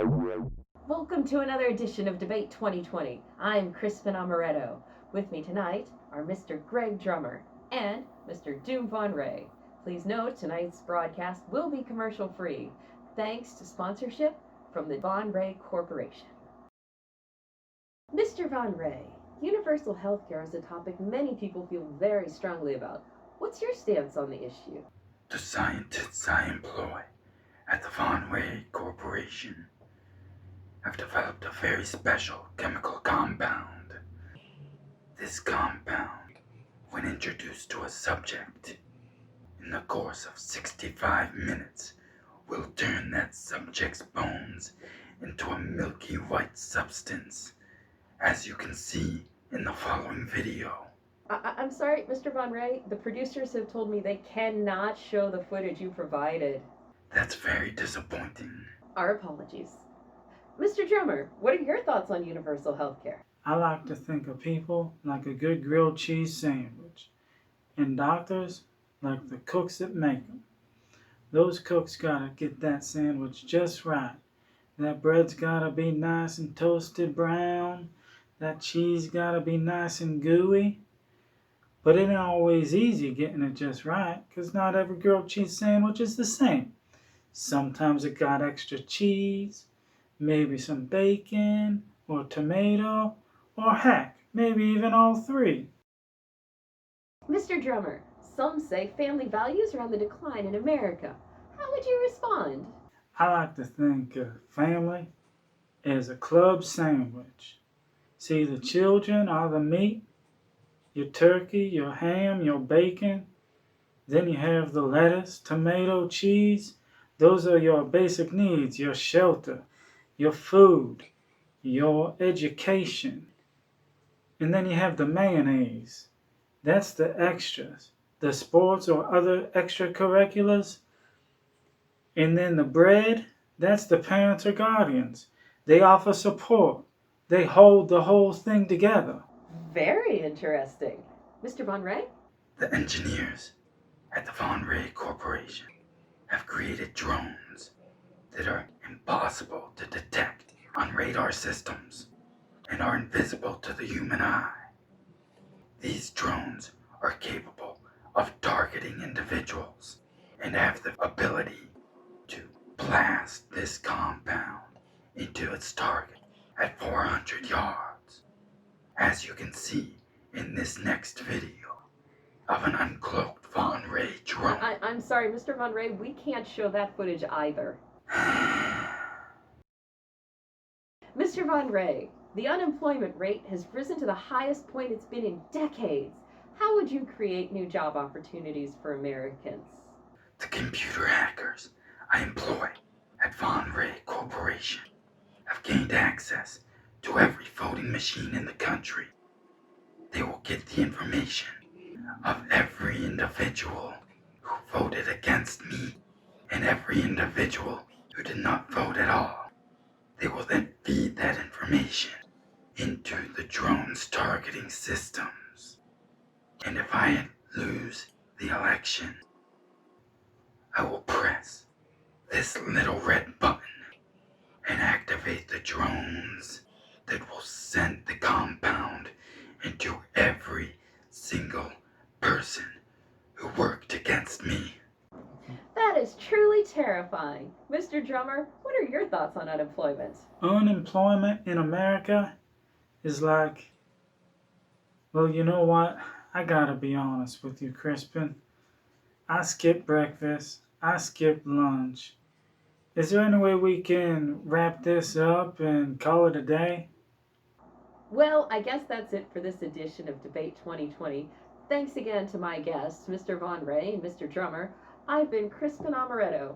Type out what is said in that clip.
Welcome to another edition of Debate 2020. I'm Crispin Amaretto. With me tonight are Mr. Greg Drummer and Mr. Doom Von Ray. Please note tonight's broadcast will be commercial free, thanks to sponsorship from the Von Ray Corporation. Mr. Von Ray, universal healthcare is a topic many people feel very strongly about. What's your stance on the issue? The scientists I employ at the Von Ray Corporation have developed a very special chemical compound. This compound, when introduced to a subject, in the course of 65 minutes, will turn that subject's bones into a milky white substance, as you can see in the following video. I'm sorry, Mr. Von Ray, the producers have told me they cannot show the footage you provided. That's very disappointing. Our apologies. Mr. Drummer, what are your thoughts on universal healthcare? I like to think of people like a good grilled cheese sandwich, and doctors like the cooks that make them. Those cooks gotta get that sandwich just right. That bread's gotta be nice and toasted brown. That cheese gotta be nice and gooey. But it ain't always easy getting it just right, 'cause not every grilled cheese sandwich is the same. Sometimes it got extra cheese, maybe some bacon, or tomato, or heck, maybe even all three. Mr. Drummer, some say family values are on the decline in America. How would you respond? I like to think of family as a club sandwich. See, the children are the meat, your turkey, your ham, your bacon. Then you have the lettuce, tomato, cheese. Those are your basic needs, your shelter, your food, your education. And then you have the mayonnaise. That's the extras, the sports or other extracurriculars. And then the bread, that's the parents or guardians. They offer support. They hold the whole thing together. Very interesting. Mr. Von Ray? The engineers at the Von Ray Corporation have created drones that are impossible to detect on radar systems and are invisible to the human eye. These drones are capable of targeting individuals and have the ability to blast this compound into its target at 400 yards, as you can see in this next video of an uncloaked Von Ray drone. I'm sorry, Mr. Von Ray, we can't show that footage either. Mr. Von Ray, the unemployment rate has risen to the highest point it's been in decades. How would you create new job opportunities for Americans? The computer hackers I employ at Von Ray Corporation have gained access to every voting machine in the country. They will get the information of every individual who voted against me and every individual who did not vote at all. They will then feed that information into the drone's targeting systems. And if I lose the election, I will press this little red button and activate the drones that will send the compound into every single person who worked against me. That is truly terrifying. Mr. Drummer, what are your thoughts on unemployment? Unemployment in America is like, well, you know what? I gotta be honest with you, Crispin. I skipped breakfast. I skipped lunch. Is there any way we can wrap this up and call it a day? Well, I guess that's it for this edition of Debate 2020. Thanks again to my guests, Mr. Von Ray and Mr. Drummer. I've been Crispin Amaretto.